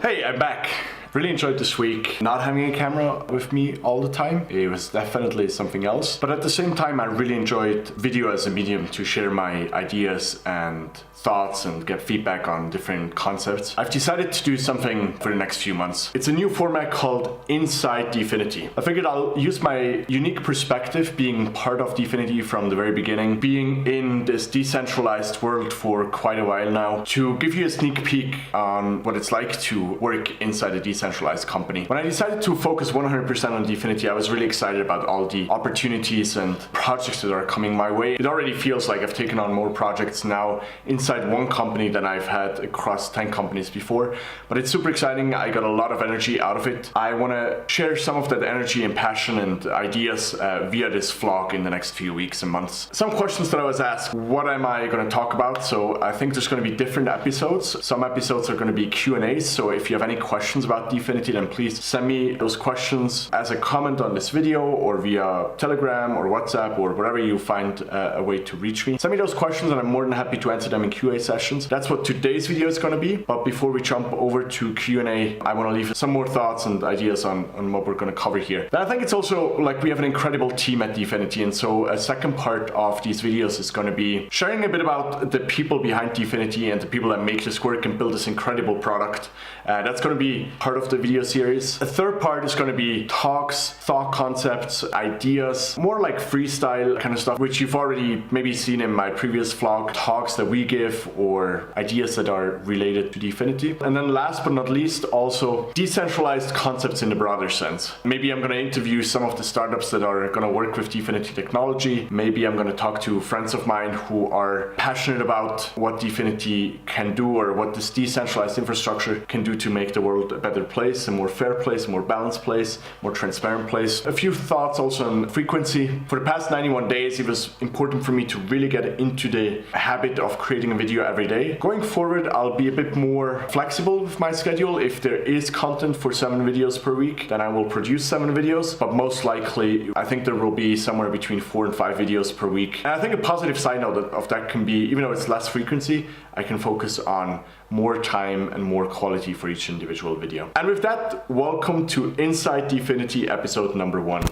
Hey, I'm back. Really enjoyed this week not having a camera with me all the time. It was definitely something else. But at the same time, I really enjoyed video as a medium to share my ideas and thoughts and get feedback on different concepts. I've decided to do something for the next few months. It's a new format called Inside Dfinity. I figured I'll use my unique perspective being part of Dfinity from the very beginning, being in this decentralized world for quite a while now, to give you a sneak peek on what it's like to work inside a decentralized company. When I decided to focus 100% on Dfinity, I was really excited about all the opportunities and projects that are coming my way. It already feels like I've taken on more projects now inside one company than I've had across 10 companies before, but it's super exciting. I got a lot of energy out of it. I want to share some of that energy and passion and ideas via this vlog in the next few weeks and months. Some questions that I was asked, what am I going to talk about? So I think there's going to be different episodes. Some episodes are going to be Q&As, so if you have any questions about Dfinity, then please send me those questions as a comment on this video or via Telegram or WhatsApp or wherever you find a way to reach me. Send me those questions and I'm more than happy to answer them in Q&A sessions. That's what today's video is going to be. But before we jump over to Q&A, I want to leave some more thoughts and ideas on what we're going to cover here. But I think it's also like we have an incredible team at Dfinity, and so a second part of these videos is going to be sharing a bit about the people behind Dfinity and the people that make this work and build this incredible product. That's going to be part of the video series. A third part is going to be talks, thought concepts, ideas, more like freestyle kind of stuff, which you've already maybe seen in my previous vlog, talks that we give or ideas that are related to Dfinity. And then last but not least, also decentralized concepts in the broader sense. Maybe I'm going to interview some of the startups that are going to work with Dfinity technology. Maybe I'm going to talk to friends of mine who are passionate about what Dfinity can do or what this decentralized infrastructure can do to make the world a better place, a more fair place, a more balanced place, more transparent place. A few thoughts also on frequency. For the past 91 days, it was important for me to really get into the habit of creating a video every day. Going forward, I'll be a bit more flexible with my schedule. If there is content for 7 videos per week, then I will produce 7 videos, but most likely I think there will be somewhere between 4 and 5 videos per week. And I think a positive side note of that can be, even though it's less frequency, I can focus on more time and more quality for each individual video. And with that, welcome to Inside Dfinity episode number 1.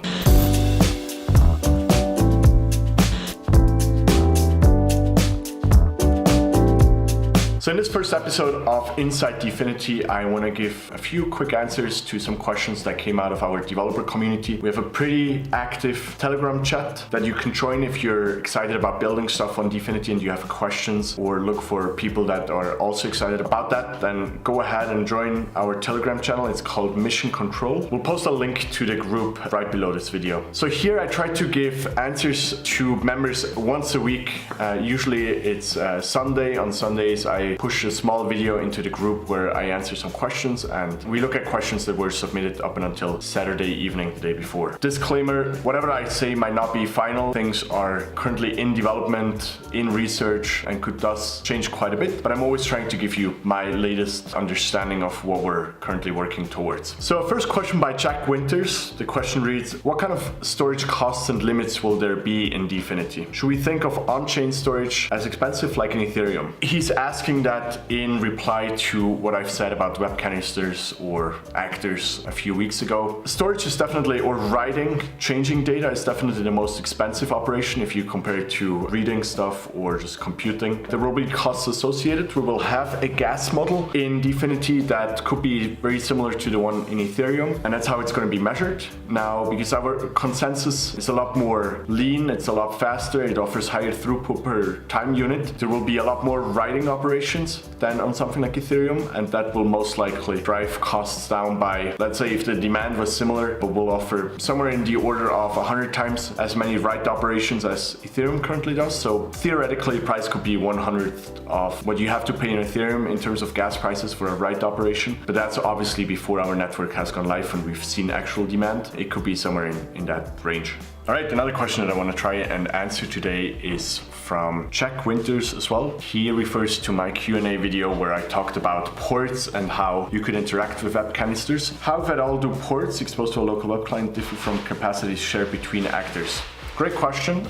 So in this first episode of Inside Dfinity, I want to give a few quick answers to some questions that came out of our developer community. We have a pretty active Telegram chat that you can join if you're excited about building stuff on Dfinity and you have questions or look for people that are also excited about that, then go ahead and join our Telegram channel. It's called Mission Control. We'll post a link to the group right below this video. So here I try to give answers to members once a week. Usually it's Sunday. On Sundays, I push a small video into the group where I answer some questions and we look at questions that were submitted up and until Saturday evening, the day before. Disclaimer, whatever I say might not be final. Things are currently in development, in research, and could thus change quite a bit, but I'm always trying to give you my latest understanding of what we're currently working towards. So first question by Jack Winters. The question reads, what kind of storage costs and limits will there be in Dfinity? Should we think of on-chain storage as expensive like in Ethereum? He's asking that in reply to what I've said about web canisters or actors a few weeks ago. Storage is definitely, or writing, changing data is definitely the most expensive operation if you compare it to reading stuff or just computing. There will be costs associated. We will have a gas model in Dfinity that could be very similar to the one in Ethereum, and that's how it's going to be measured. Now, because our consensus is a lot more lean, it's a lot faster, it offers higher throughput per time unit, there will be a lot more writing operations than on something like Ethereum, and that will most likely drive costs down by, let's say if the demand was similar, but we'll offer somewhere in the order of 100 times as many write operations as Ethereum currently does. So theoretically, price could be 1/100th of what you have to pay in Ethereum in terms of gas prices for a write operation, but that's obviously before our network has gone live and we've seen actual demand. It could be somewhere in that range. All right, another question that I want to try and answer today is from Jack Winters as well. He refers to my Q&A video where I talked about ports and how you could interact with web canisters. How, if at all, do ports exposed to a local web client differ from capacities shared between actors? Great question.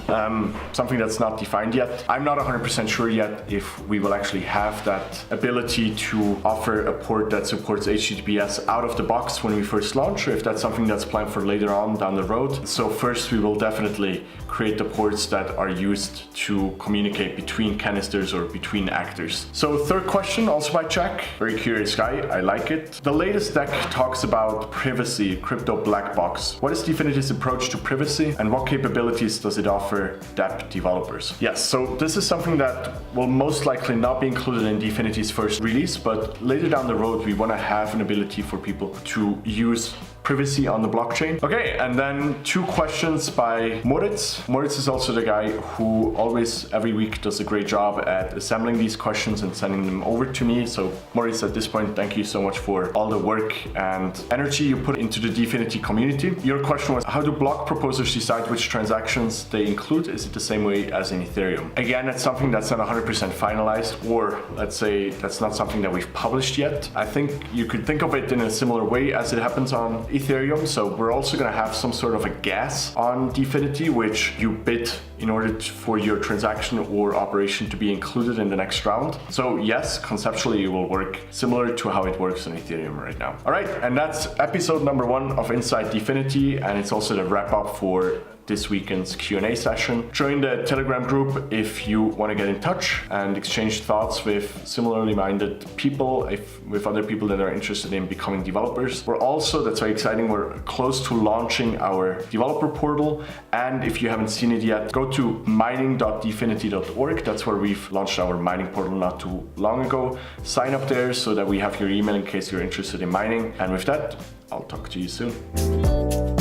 Something that's not defined yet. I'm not 100% sure yet if we will actually have that ability to offer a port that supports HTTPS out of the box when we first launch, or if that's something that's planned for later on down the road. So first we will definitely create the ports that are used to communicate between canisters or between actors. So third question, also by Jack. Very curious guy, I like it. The latest deck talks about privacy, crypto black box. What is Dfinity's approach to privacy and what capabilities does it offer DApp developers? Yes, so this is something that will most likely not be included in Dfinity's first release, but later down the road we want to have an ability for people to use privacy on the blockchain. Okay, and then 2 questions by Moritz. Moritz is also the guy who always, every week, does a great job at assembling these questions and sending them over to me. So Moritz, at this point, thank you so much for all the work and energy you put into the Dfinity community. Your question was, how do block proposers decide which transactions they include? Is it the same way as in Ethereum? Again, it's something that's not 100% finalized, or let's say that's not something that we've published yet. I think you could think of it in a similar way as it happens on Ethereum. So we're also going to have some sort of a gas on Dfinity, which you bid in order for your transaction or operation to be included in the next round. So yes, conceptually it will work similar to how it works on Ethereum right now. All right, and that's episode number 1 of Inside Dfinity, and it's also the wrap up for this weekend's Q&A session. Join the Telegram group if you want to get in touch and exchange thoughts with similarly minded people, with other people that are interested in becoming developers. We're also, that's very exciting, we're close to launching our developer portal, and if you haven't seen it yet, go to mining.dfinity.org. That's where we've launched our mining portal not too long ago. Sign up there so that we have your email in case you're interested in mining. And with that, I'll talk to you soon.